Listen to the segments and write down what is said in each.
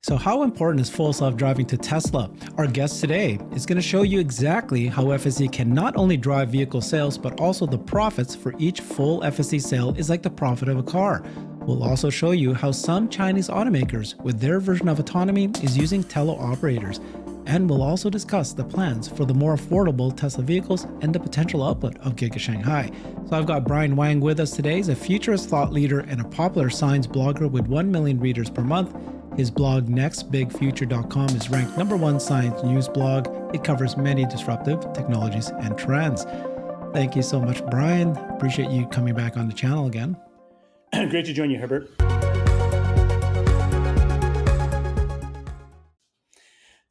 So how important is full self-driving to Tesla? Our guest today is going to show you exactly how FSD can not only drive vehicle sales, but also the profits for each full FSD sale is like the profit of a car. We'll also show you how some Chinese automakers with their version of autonomy is using teleoperators. And we'll also discuss the plans for the more affordable Tesla vehicles and the potential output of Giga Shanghai. So I've got Brian Wang with us today. He's a futurist thought leader and a popular science blogger with 1 million readers per month. His blog nextbigfuture.com is ranked #1 science news blog. It covers many disruptive technologies and trends. Thank you so much, Brian. Appreciate you coming back on the channel again. Great to join you, Herbert.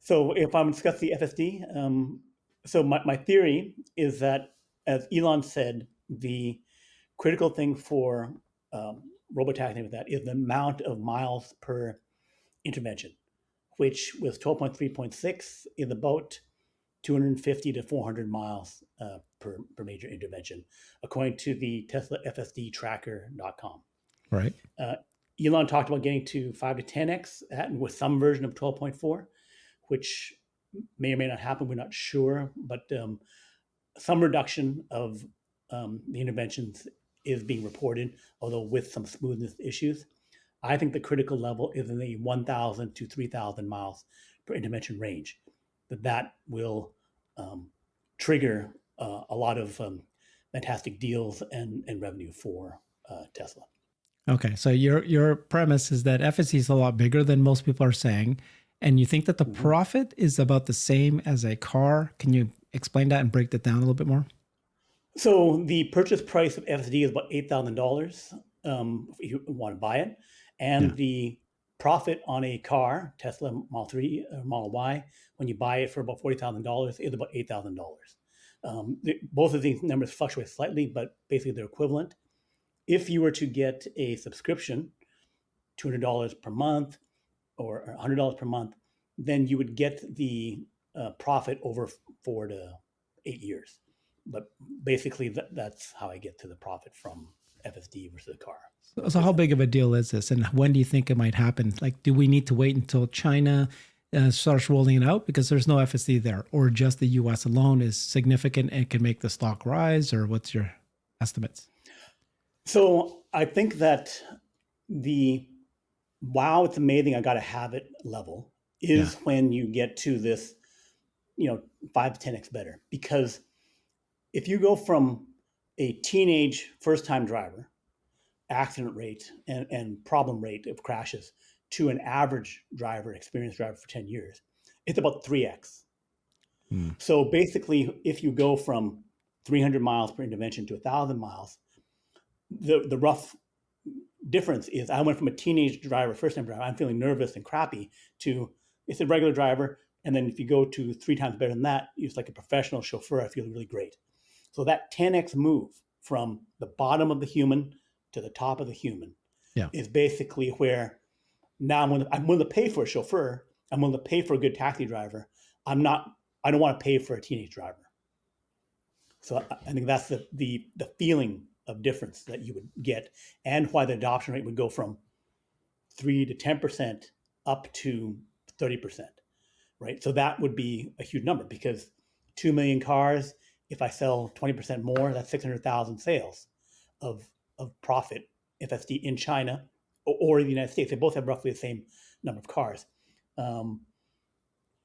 So if I'm discussing the FSD, so my theory is that, as Elon said, the critical thing for robotaxi with that is the amount of miles per intervention, which with 12.3.6 is about 250 to 400 miles per major intervention, according to the TESLA FSD tracker.com. Right. Elon talked about getting to 5 to 10x with some version of 12.4, which may or may not happen. We're not sure, but some reduction of the interventions is being reported, although with some smoothness issues. I think the critical level is in the 1,000 to 3,000 miles per intervention range. That will trigger a lot of fantastic deals and revenue for Tesla. Okay, so your premise is that FSD is a lot bigger than most people are saying, and you think that the profit is about the same as a car. Can you explain that and break that down a little bit more? So the purchase price of FSD is about $8,000 if you want to buy it. And the profit on a car, Tesla Model 3 or Model Y, when you buy it for about $40,000 is about $8,000. Both of these numbers fluctuate slightly, but basically they're equivalent. If you were to get a subscription, $200 per month or $100 per month, then you would get the profit over 4 to 8 years. But basically, that's how I get to the profit from FSD versus a car. So how big of a deal is this, and when do you think it might happen? Like, do we need to wait until China starts rolling it out because there's no FSD there, or just the U.S. alone is significant and can make the stock rise, or what's your estimates? So I think that the wow, it's amazing, I got to have it level is when you get to this, 5 to 10x better. Because if you go from a teenage first-time driver, accident rate and problem rate of crashes to an average driver, experienced driver for 10 years, it's about 3x. So basically, if you go from 300 miles per intervention to 1,000 miles, the rough difference is I went from a teenage driver, first-time driver, I'm feeling nervous and crappy, to it's a regular driver. And then if you go to 3 times better than that, it's like a professional chauffeur, I feel really great. So that 10x move from the bottom of the human to the top of the human is basically where now I'm willing to pay for a chauffeur. I'm willing to pay for a good taxi driver. I don't want to pay for a teenage driver. So I think that's the feeling of difference that you would get, and why the adoption rate would go from 3 to 10% up to 30%, right? So that would be a huge number, because 2 million cars, if I sell 20% more, that's 600,000 sales of profit, FSD in China or in the United States. They both have roughly the same number of cars.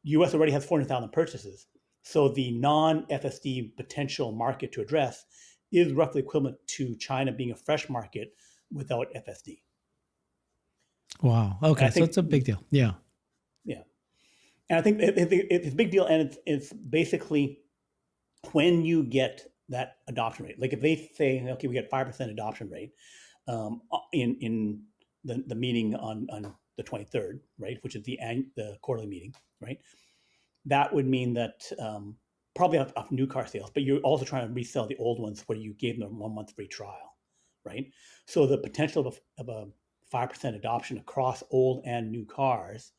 US already has 400,000 purchases. So the non-FSD potential market to address is roughly equivalent to China being a fresh market without FSD. Wow. Okay, so it's a big deal. Yeah. Yeah. And I think it's a big deal, and it's basically when you get that adoption rate. Like if they say, okay, we get 5% adoption rate in the meeting on the 23rd, right, which is the quarterly meeting, right? That would mean that probably off new car sales, but you're also trying to resell the old ones where you gave them a 1 month free trial, right? So the potential of a 5% adoption across old and new cars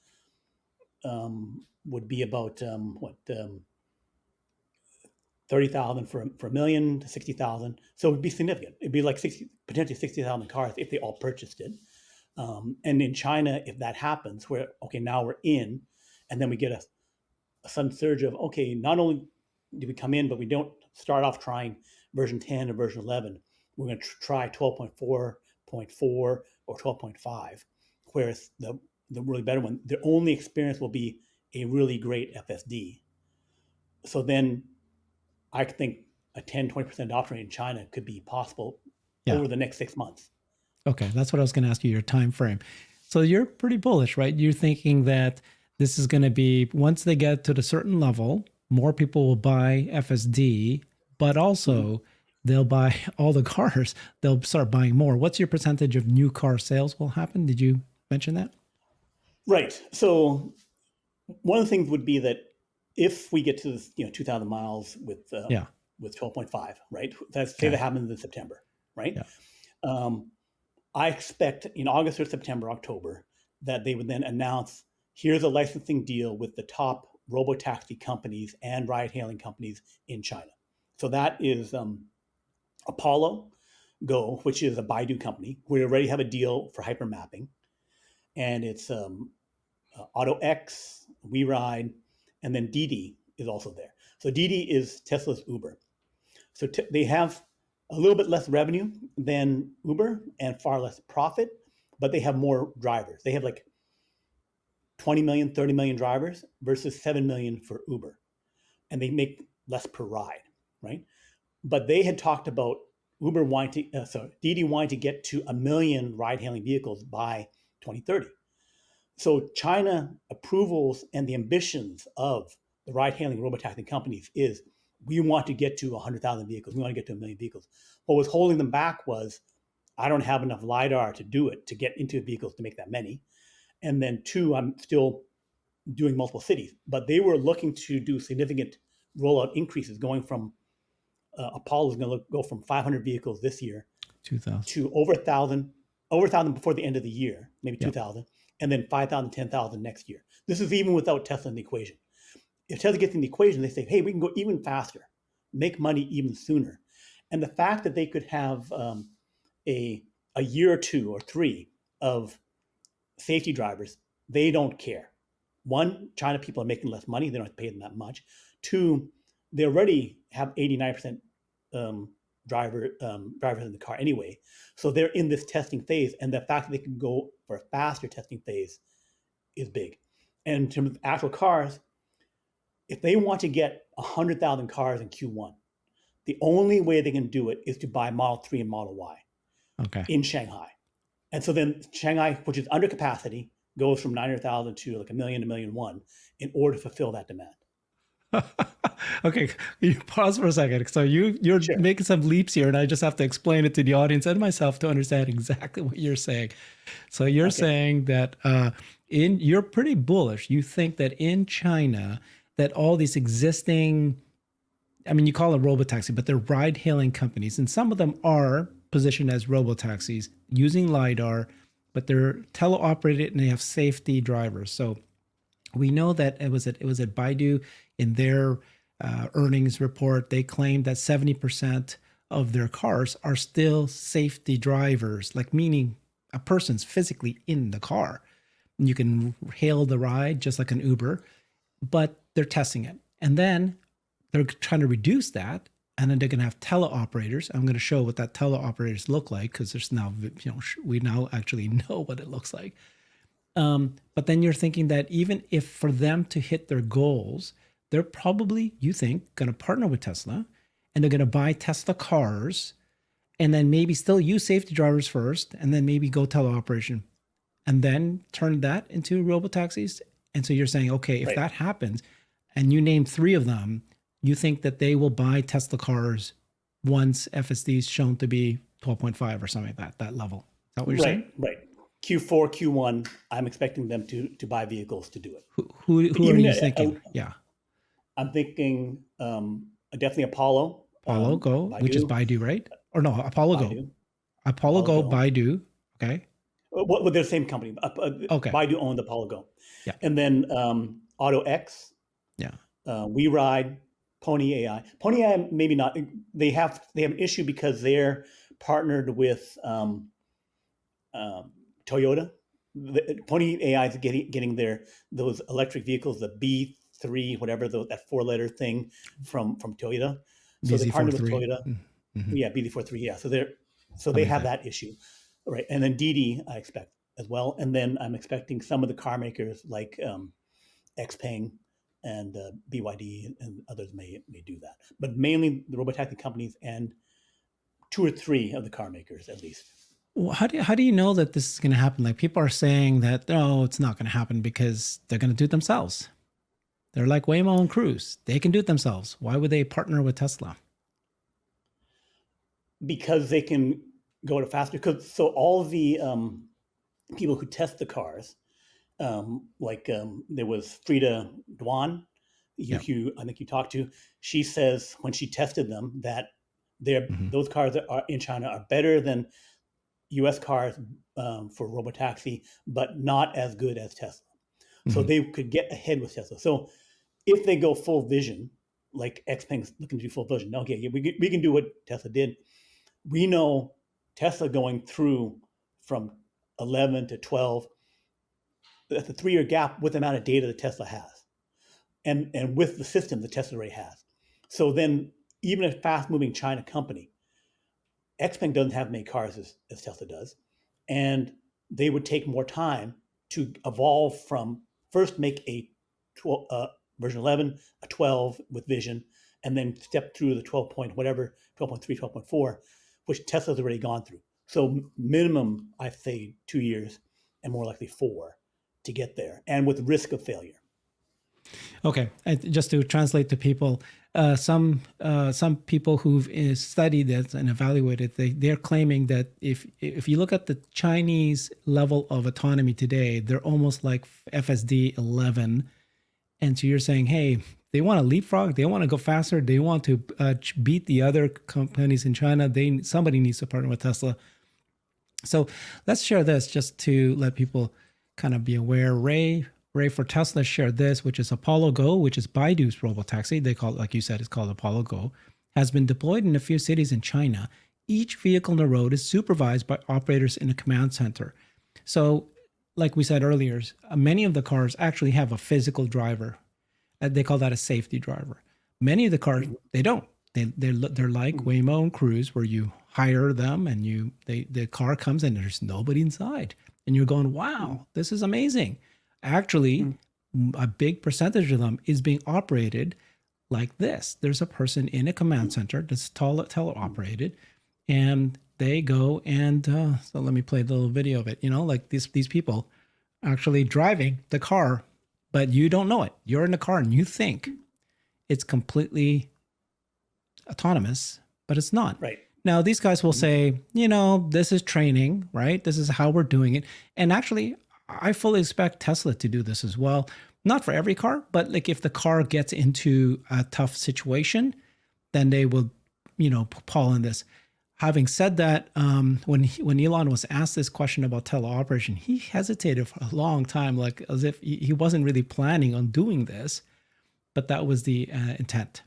would be about 30,000 for a million to 60,000. So it would be significant. It'd be like potentially 60,000 cars if they all purchased it. And in China, if that happens, where, okay, now we're in, and then we get a sudden surge of, okay, not only do we come in, but we don't start off trying version 10 or version 11. We're going to try 12.4.4 or 12.5, whereas the really better one, the only experience will be a really great FSD. So then I think a 10-20% adoption rate in China could be possible Yeah. over the next 6 months. Okay, that's what I was going to ask you, your time frame. So you're pretty bullish, right? You're thinking that this is going to be, once they get to a certain level, more people will buy FSD, but also they'll buy all the cars. They'll start buying more. What's your percentage of new car sales will happen? Did you mention that? Right. So one of the things would be that if we get to this, 2,000 miles with Yeah, 12.5, right? Let's say that happens in September, right? yeah, I expect in August or September, October, that they would then announce, here's a licensing deal with the top robotaxi companies and ride-hailing companies in China. So that is Apollo Go, which is a Baidu company. We already have a deal for hypermapping, and it's AutoX, WeRide, and then Didi is also there. So Didi is Tesla's Uber. So they have a little bit less revenue than Uber and far less profit, but they have more drivers. They have like 20 million, 30 million drivers versus 7 million for Uber. And they make less per ride, right? But they had talked about Uber wanting to, Didi wanting to get to 1 million ride hailing vehicles by 2030. So China approvals and the ambitions of the ride hailing robotaxi companies is, we want to get to 100,000 vehicles. We want to get to 1 million vehicles. What was holding them back was, I don't have enough LiDAR to do it, to get into vehicles to make that many. And then two, I'm still doing multiple cities. But they were looking to do significant rollout increases, going from, Apollo is going to go from 500 vehicles this year 2,000. to over 1,000 before the end of the year, maybe Yeah. 2,000, and then 5,000, 10,000 next year. This is even without Tesla in the equation. If Tesla gets in the equation, they say, hey, we can go even faster, make money even sooner. And the fact that they could have a year or 2 or 3 of safety drivers, they don't care. One, China people are making less money. They don't have to pay them that much. Two, they already have 89% drivers in the car anyway. So they're in this testing phase. And the fact that they can go for a faster testing phase is big. And in terms of actual cars, if they want to get 100,000 cars in Q1, the only way they can do it is to buy Model 3 and Model Y in Shanghai. And so then Shanghai, which is under capacity, goes from 900,000 to like 1 million to 1,000,001 in order to fulfill that demand. Okay, you pause for a second. So you're Sure. making some leaps here, and I just have to explain it to the audience and myself to understand exactly what you're saying. So you're saying that you're pretty bullish. You think that in China, that all these existing, I mean, you call it robotaxi, but they're ride-hailing companies, and some of them are positioned as robotaxis using LiDAR, but they're teleoperated and they have safety drivers. So we know that it was at Baidu in their earnings report, they claimed that 70% of their cars are still safety drivers, like meaning a person's physically in the car. And you can hail the ride just like an Uber, but they're testing it. And then they're trying to reduce that. And then they're going to have teleoperators. I'm going to show what that teleoperators look like, because there's now, we now actually know what it looks like. But then you're thinking that even if for them to hit their goals, they're probably, you think, going to partner with Tesla, and they're going to buy Tesla cars, and then maybe still use safety drivers first, and then maybe go teleoperation, and then turn that into robotaxis. And so you're saying, okay, if that happens, and you name 3 of them, you think that they will buy Tesla cars once FSD is shown to be 12.5 or something like that level. Is that what you're saying? Right. Q4, Q1, I'm expecting them to buy vehicles to do it. Who are you thinking? I'm thinking definitely Apollo. Apollo Go, Baidu, which is Baidu, right? Or no, Apollo Baidu. Go. Apollo Go, Baidu. Okay. Well, they're the same company. Okay. Baidu owned Apollo Go. Yeah. And then AutoX. Yeah. WeRide, Pony AI. Pony AI, maybe not. They have an issue because they're partnered with Toyota, Pony AI is getting those electric vehicles, the B3, whatever, that 4-letter thing from Toyota. So they partnered with BZ43. Toyota. Mm-hmm. Yeah, BZ43. Yeah, so That they makes have sense. that issue, right? And then Didi, I expect as well. And then I'm expecting some of the car makers like XPeng and BYD and others may do that, but mainly the robotaxi companies and 2 or 3 of the car makers at least. Well, how do you know that this is going to happen? Like people are saying that no, it's not going to happen because they're going to do it themselves. They're like Waymo and Cruise. They can do it themselves. Why would they partner with Tesla? Because they can go to faster. Because so all the people who test the cars, there was Frida Duan, Yeah. I think you talked to. She says when she tested them that Mm-hmm. those cars that are in China are better than U.S. cars for robotaxi, but not as good as Tesla. So Mm-hmm. they could get ahead with Tesla. So if they go full vision, like XPeng's looking to do full vision, okay, yeah, we can do what Tesla did. We know Tesla going through from 11 to 12, that's a 3-year gap with the amount of data that Tesla has, and with the system that Tesla already has. So then, even a fast-moving China company, XPeng doesn't have many cars as Tesla does, and they would take more time to evolve from first make a 12, version 11, a 12 with vision, and then step through the 12 point whatever, 12.3, 12.4, which Tesla's already gone through. So minimum, I say 2 years, and more likely 4 to get there, and with risk of failure. Okay, just to translate to people, some people who've studied it and evaluated, they're claiming that if you look at the Chinese level of autonomy today, they're almost like FSD 11, and so you're saying, hey, they want to leapfrog, they want to go faster, they want to beat the other companies in China. Somebody needs to partner with Tesla. So let's share this just to let people kind of be aware. Ray for Tesla shared this, which is Apollo Go, which is Baidu's robotaxi. They call it, like you said, it's called Apollo Go, has been deployed in a few cities in China. Each vehicle on the road is supervised by operators in a command center. So, like we said earlier, many of the cars actually have a physical driver. They call that a safety driver. Many of the cars, they don't. They're like Waymo and Cruise, where you hire them and the car comes and there's nobody inside, and you're going, wow, this is amazing. Actually, a big percentage of them is being operated like this. There's a person in a command center that's teleoperated, and they go and so let me play the little video of it. Like these people actually driving the car, but you don't know it. You're in the car and you think it's completely autonomous, but it's not. Right. Now, these guys will say, this is training, right? This is how we're doing it. And actually, I fully expect Tesla to do this as well. Not for every car, but like if the car gets into a tough situation, then they will, pull in this. Having said that, when Elon was asked this question about teleoperation, he hesitated for a long time, like as if he wasn't really planning on doing this, but that was the intent.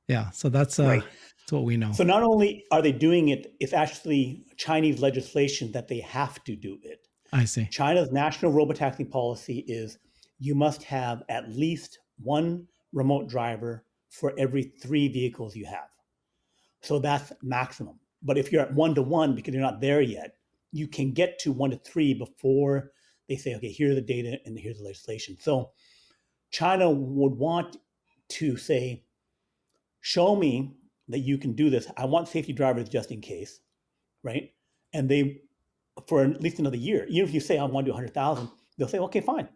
Yeah, so that's Right. what we know. So not only are they doing it, it's actually Chinese legislation that they have to do it. I see. China's national robotaxi policy is you must have at least one remote driver for every 3 vehicles you have. So that's maximum. But if you're at 1-to-1 because you're not there yet, you can get to 1-to-3 before they say, okay, here's the data and here's the legislation. So China would want to say, show me that you can do this. I want safety drivers just in case, right? And they, for at least another year, even if you say I want to do 100,000, they'll say, okay, fine.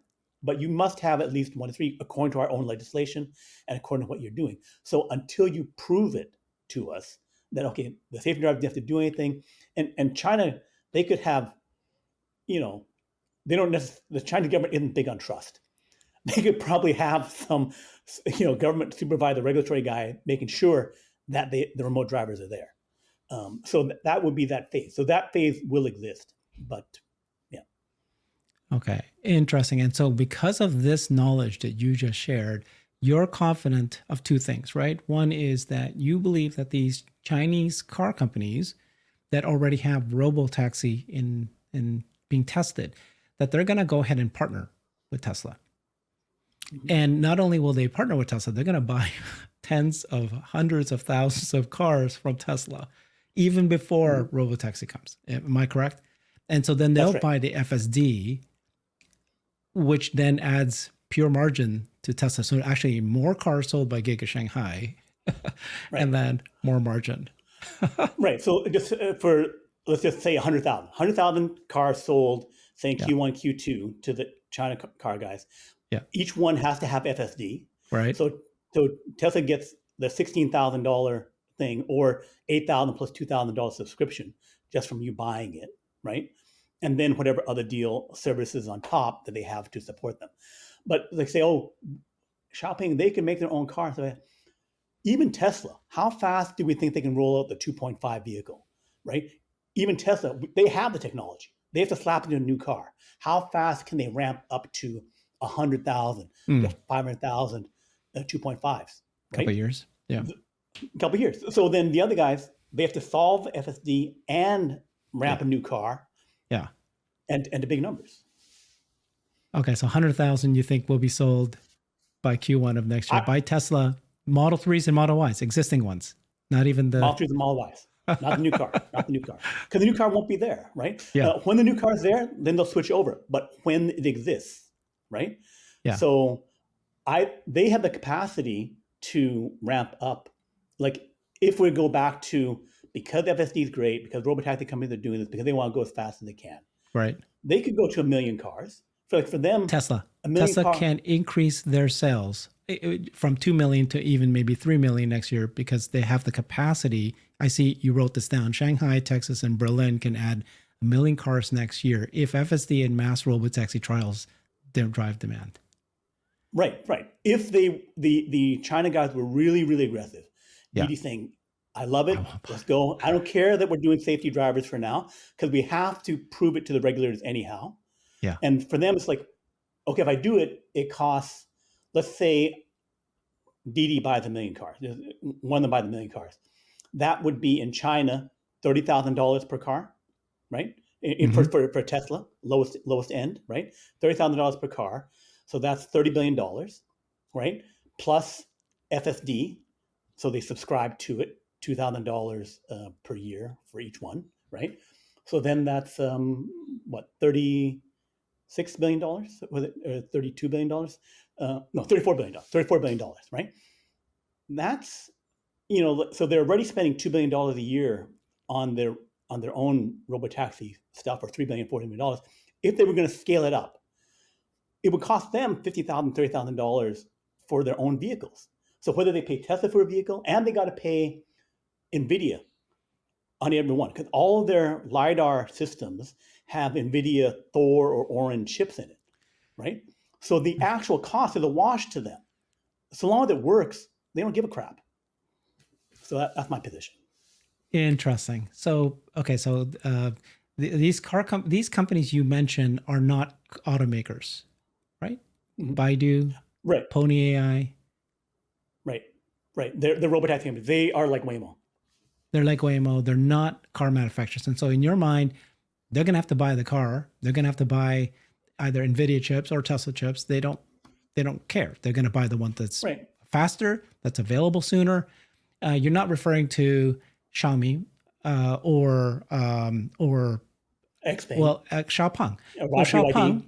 But you must have at least 1-to-3 according to our own legislation and according to what you're doing. So until you prove it to us that, okay, the safety drivers don't have to do anything. And China, they could have, they don't necessarily, the Chinese government isn't big on trust. They could probably have some, government supervise the regulatory guy making sure that the remote drivers are there. So that would be that phase. So that phase will exist, but yeah. Okay, interesting. And so because of this knowledge that you just shared, you're confident of 2 things, right? One is that you believe that these Chinese car companies that already have robotaxi in being tested, that they're going to go ahead and partner with Tesla. And not only will they partner with Tesla, they're going to buy tens of hundreds of thousands of cars from Tesla, even before Robotaxi comes. Am I correct? And so then they'll buy the FSD, which then adds pure margin to Tesla. So actually more cars sold by Giga Shanghai and then more margin. Right. So just let's just say 100,000 cars sold, say in Q1, Q2 to the China car guys. Yeah. Each one has to have FSD. Right. So Tesla gets the $16,000 thing or $8,000 plus $2,000 subscription just from you buying it, right? And then whatever other deal services on top that they have to support them. But they say, oh, Xiaoping, they can make their own cars. So even Tesla, how fast do we think they can roll out the 2.5 vehicle, right? Even Tesla, they have the technology. They have to slap it in a new car. How fast can they ramp up to 100,000 to 500,000 2.5s? Right? Couple of years. Yeah. A couple of years. So then the other guys, they have to solve FSD and ramp a new car. Yeah. And the big numbers. Okay. So 100,000 you think will be sold by Q1 of next year by Tesla Model 3s and Model Ys, existing ones, not even the Model 3s and Model Ys. Not the new car, not the new car. Because the new car won't be there, right? Yeah. When the new car is there, then they'll switch over. But when it exists, right? Yeah. So they have the capacity to ramp up. Like if we go back to, because FSD is great, because robotaxi companies are doing this, because they want to go as fast as they can. Right. They could go to 1 million cars. So like for them, Tesla can increase their sales from 2 million to even maybe 3 million next year because they have the capacity. I see you wrote this down. Shanghai, Texas, and Berlin can add 1 million cars next year if FSD and mass robotaxi trials don't drive demand. Right. If the China guys were really, really aggressive, Didi's saying, I love it. Let's go. I don't care that we're doing safety drivers for now because we have to prove it to the regulators anyhow. Yeah. And for them, it's like, okay, if I do it, it costs, let's say Didi buys 1 million cars. One of them buys 1 million cars. That would be in China, $30,000 per car, right? For Tesla, lowest end, right? $30,000 per car. So that's $30 billion, right? Plus FSD. So they subscribe to it, $2,000 per year for each one, right? So then that's $36 billion? Was it $32 billion? No, $34 billion. $34 billion, right? That's, so they're already spending $2 billion a year on their own robotaxi stuff, or $3 billion, $40 million. If they were going to scale it up, it would cost them $50,000, $30,000 for their own vehicles. So whether they pay Tesla for a vehicle, and they got to pay NVIDIA on every one, because all of their LiDAR systems have NVIDIA Thor or Orin chips in it, right? So the actual cost is a wash to them. So long as it works, they don't give a crap. So that's my position. Interesting. So, okay. So these companies you mentioned are not automakers, right? Baidu, right? Pony AI. Right. They're robotaxi companies. They are like Waymo. They're like Waymo. They're not car manufacturers. And so in your mind, they're going to have to buy the car. They're going to have to buy either NVIDIA chips or Tesla chips. They don't care. They're going to buy the one that's faster, that's available sooner. You're not referring to Xiaomi or XPeng. Well, Xiaopeng. Well, Xiaopeng,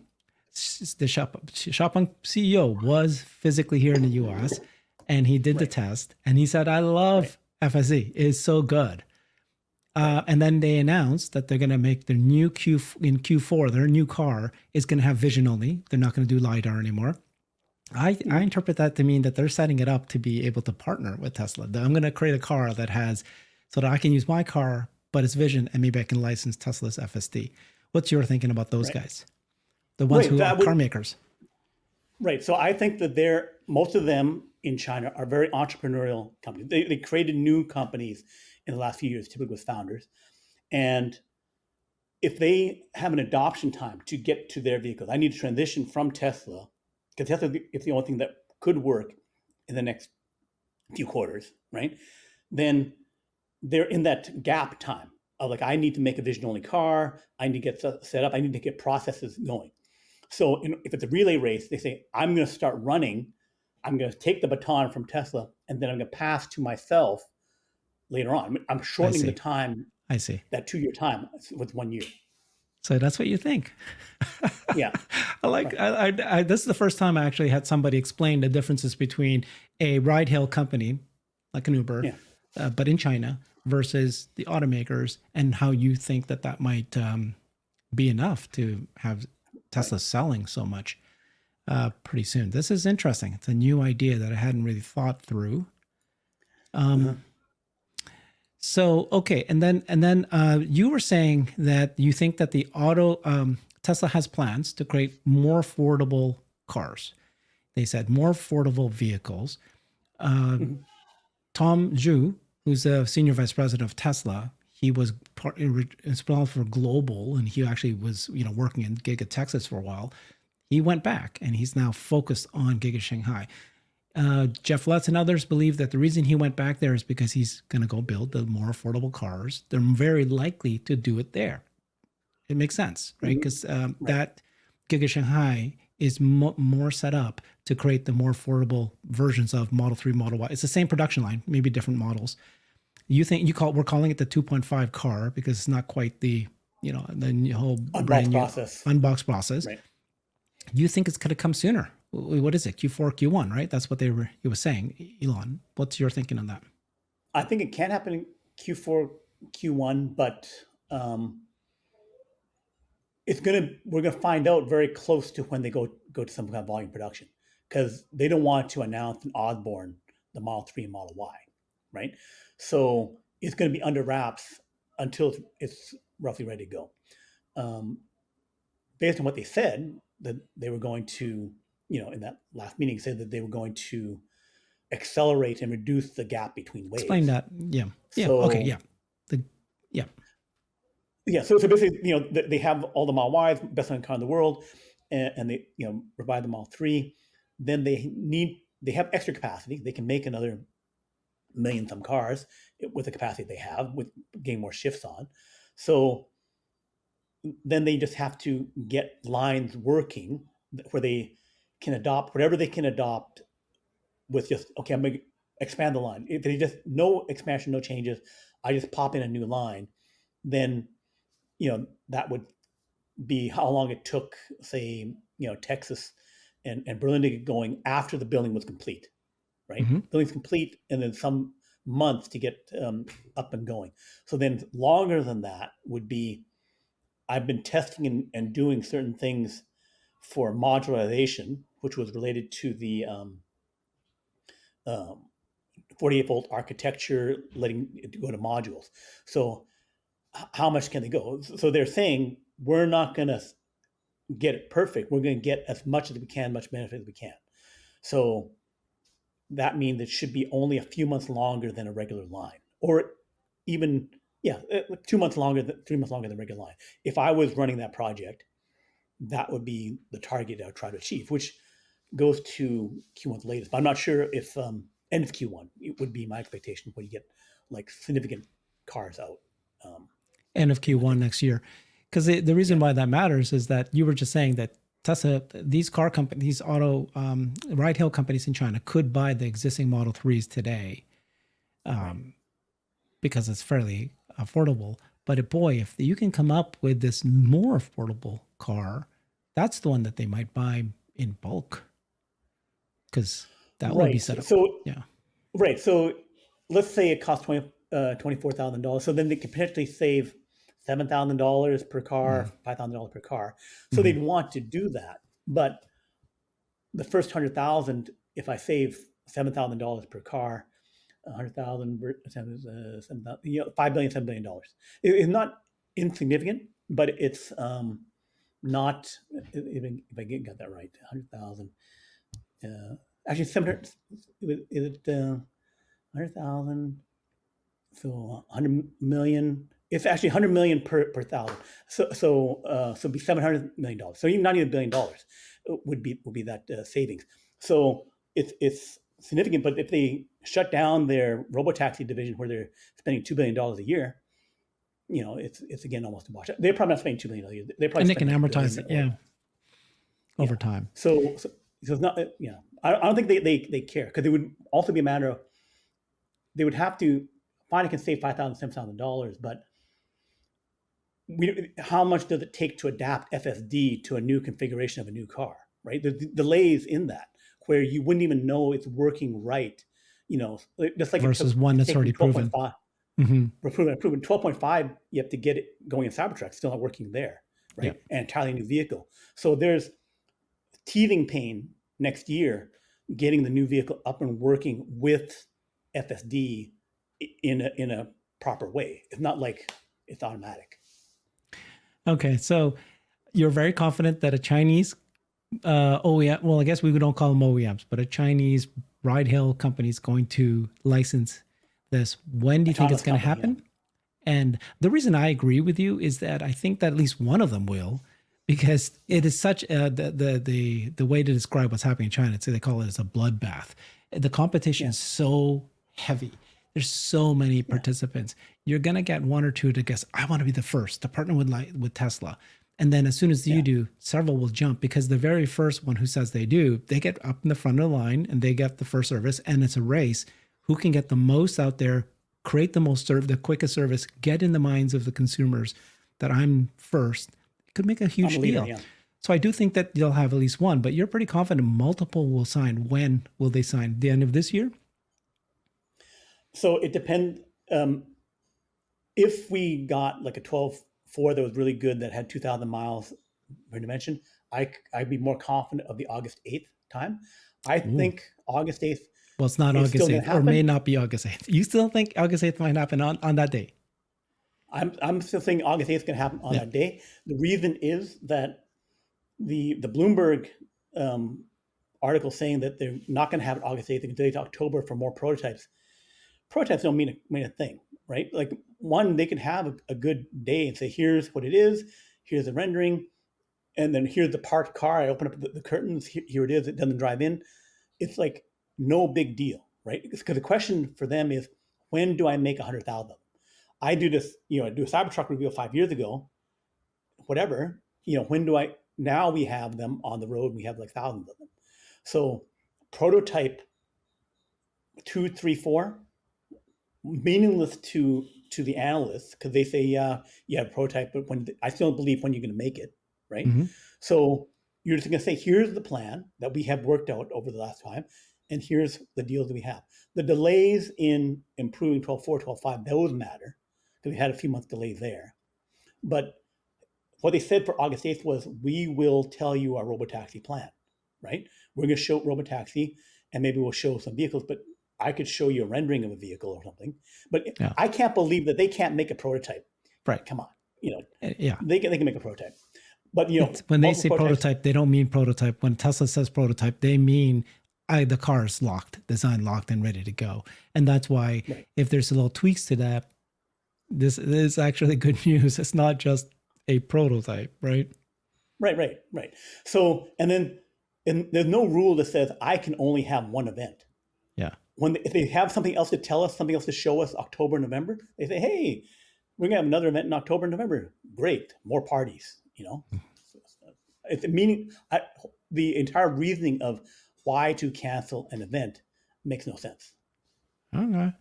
the Xiaopeng CEO was physically here in the US, and he did the test, and he said, I love FSD. It's so good. And then they announced that they're going to make their new in Q4, their new car is going to have vision only. They're not going to do LiDAR anymore. I interpret that to mean that they're setting it up to be able to partner with Tesla. I'm going to create a car that has, so that I can use my car, but it's vision, and maybe I can license Tesla's FSD. What's your thinking about those guys? The ones who are car makers. Right. So I think that most of them in China are very entrepreneurial companies. They created new companies in the last few years, typically with founders. And if they have an adoption time to get to their vehicles, I need to transition from Tesla, because Tesla is the only thing that could work in the next few quarters, right? Then they're in that gap time. of like, I need to make a vision only car. I need to get set up. I need to get processes going. So if it's a relay race, they say, I'm going to start running. I'm going to take the baton from Tesla, and then I'm going to pass to myself later on. I'm I shortening the see. time, I see. that 2 year time with 1 year. So that's what you think. Yeah. I like. Right. This is the first time I actually had somebody explain the differences between a ride-hail company like an Uber, Yeah. but in China, versus the automakers, and how you think that that might be enough to have Right. Tesla selling so much pretty soon. This is interesting. It's a new idea that I hadn't really thought through. Uh-huh. So okay, and then you were saying that you think that the Tesla has plans to create more affordable cars. They said more affordable vehicles. Mhm. Tom Zhu, who's a senior vice president of Tesla, he was responsible for global, and he actually was working in Giga Texas for a while. He went back, and he's now focused on Giga Shanghai. Jeff Lutz and others believe that the reason he went back there is because he's going to go build the more affordable cars. They're very likely to do it there. It makes sense, right? Mhm. Because Right. that Giga Shanghai is more set up to create the more affordable versions of Model 3, Model Y. It's the same production line, maybe different models. We're calling it the 2.5 car because it's not quite the whole brand Unbox new process. unbox process. Right. You think it's going to come sooner? What is it? Q4, Q1, right? That's what he was saying. Elon, what's your thinking on that? I think it can happen in Q4, Q1, but um, we're gonna find out very close to when they go to some kind of volume production, because they don't want to announce an Osborne, the Model 3 and Model Y, right? So it's going to be under wraps until it's roughly ready to go. Um, Based on what they said, that they were going to, in that last meeting, said that they were going to accelerate and reduce the gap between Explain waves. that. Yeah. Yeah. Okay. So Yeah. The yeah. yeah, so basically, they have all the Model Ys, best selling car in the world, and they provide the Model 3. Then they have extra capacity. They can make another million some cars with the capacity they have, with getting more shifts on. So then they just have to get lines working where they can adopt whatever they can adopt with just, okay, I'm going to expand the line. If they just no expansion, no changes, I just pop in a new line, then that would be how long it took, say, Texas and Berlin to get going after the building was complete, right? Mm-hmm. Building's complete, and then some months to get up and going. So then longer than that would be, I've been testing and doing certain things for modularization, which was related to the um, 48 volt architecture, letting it go to modules. So how much can they go? So they're saying, we're not going to get it perfect. We're going to get as much as we can, much benefit as we can. So that means it should be only a few months longer than a regular line, or even 2 months longer, 3 months longer than a regular line. If I was running that project, that would be the target I would try to achieve, which goes to Q1's latest. But I'm not sure if end of Q1 it would be my expectation when you get like significant cars out. Um, End of I Q1 think, next year. Because the yeah, reason why that matters is that you were just saying that Tesla, these car companies, these auto ride hail companies in China could buy the existing Model 3s today right. because it's fairly affordable. But boy, if you can come up with this more affordable car, that's the one that they might buy in bulk because that would be Right. set up. So Yeah. right. So let's say it costs $24,000. So then they could potentially save $7,000 per car, Mm-hmm. $5,000 per car. So Mm-hmm. they'd want to do that. But the first 100,000, if I save $7,000 per car, 100,000, $5 billion, $7 billion. It's not insignificant, but it's not. If I got that right, 100,000. Actually, 700. Is it 100,000? So 100 million. It's actually 100 million per thousand. So it'd be $700 million. So even not even $1 billion would be that savings. So it's significant. But if they shut down their robotaxi division, where they're spending $2 billion a year, it's again almost a wash. They're probably not spending $2 million a year. They probably And they can spend like amortize it, billion over time. So it's not, I don't think they care, because it would also be a matter of, they would have to find, it can save $5,000, $7,000, but how much does it take to adapt FSD to a new configuration of a new car, right? There's delays in that where you wouldn't even know it's working right, just like versus one that's already proven. Proven 12.5, you have to get it going in Cybertruck, still not working there, right? Yeah. And entirely new vehicle. So there's teething pain next year getting the new vehicle up and working with FSD in a proper way. It's not like it's automatic. Okay, so you're very confident that a Chinese OEM, well, I guess we don't call them OEMs, but a Chinese ride-hail company is going to license this. When do you think it's going to happen? Yeah. And the reason I agree with you is that I think that at least one of them will, because it is such the way to describe what's happening in China. They call it as a bloodbath. The competition is so heavy. There's so many participants. You're gonna get one or two to guess, I want to be the first to partner with Tesla. And then as soon as you do, several will jump, because the very first one who says they do, they get up in the front of the line and they get the first service, and it's a race. Who can get the most out there, create the most the quickest service, get in the minds of the consumers that I'm first. It could make a huge deal. Yeah. So I do think that you'll have at least one, but you're pretty confident multiple will sign. When will they sign? The end of this year? So it depends. If we got like a 12.4 that was really good, that had 2,000 miles per dimension, I'd be more confident of the August 8th time. I think August 8th. Well, it's not August 8th, or may not be August 8th. You still think August 8th might happen on that day? I'm still thinking August 8th is going to happen on that day. The reason is that the Bloomberg article saying that they're not going to have it August 8th, they can delay to October for more prototypes. Prototypes don't mean a thing, right? Like, one, they can have a good day and say, here's what it is, here's the rendering, and then here's the parked car. I open up the curtains, here it is, it doesn't drive in. It's like no big deal, right? Because the question for them is, when do I make 100,000? I do this, I do a Cybertruck reveal 5 years ago, whatever, when do I, now we have them on the road, we have like thousands of them. So prototype 2, 3, 4, meaningless to the analysts, because they say, you have a prototype, but I still don't believe when you're going to make it, right? Mm-hmm. So you're just going to say, here's the plan that we have worked out over the last time, and here's the deals that we have. The delays in improving 12.4, 12.5, those matter, because we had a few months delays there. But what they said for August 8th was, we will tell you our robotaxi plan, right? We're going to show robotaxi, and maybe we'll show some vehicles, but I could show you a rendering of a vehicle or something. But I can't believe that they can't make a prototype. Right. Come on. They can make a prototype. But, when they say prototype, they don't mean prototype. When Tesla says prototype, they mean the car is locked, design locked and ready to go. And that's why if there's a little tweaks to that, this is actually good news. It's not just a prototype, right? Right. So, and there's no rule that says I can only have one event. Yeah. If they have something else to tell us, something else to show us October, November, they say, hey, we're going to have another event in October, November. Great. More parties, It's meaning, the entire reasoning of why to cancel an event makes no sense. Okay.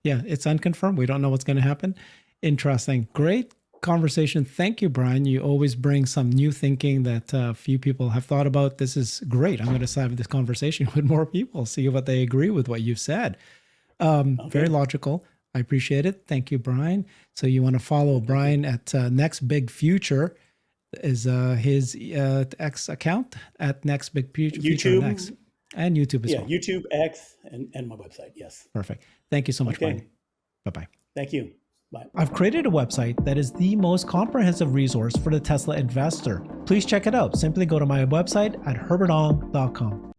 Yeah, it's unconfirmed. We don't know what's going to happen. Interesting. Great conversation. Thank you, Brian. You always bring some new thinking that few people have thought about. This is great. I'm going to have this conversation with more people, see what they agree with what you've said. Very logical. I appreciate it. Thank you, Brian. So you want to follow Brian at Next Big Future is his X account at Next Big Future. YouTube. Next. And YouTube as well. Yeah, YouTube, X, and my website, yes. Perfect. Thank you so much, Brian. Bye-bye. Thank you. Bye. I've created a website that is the most comprehensive resource for the Tesla investor. Please check it out. Simply go to my website at herbertong.com.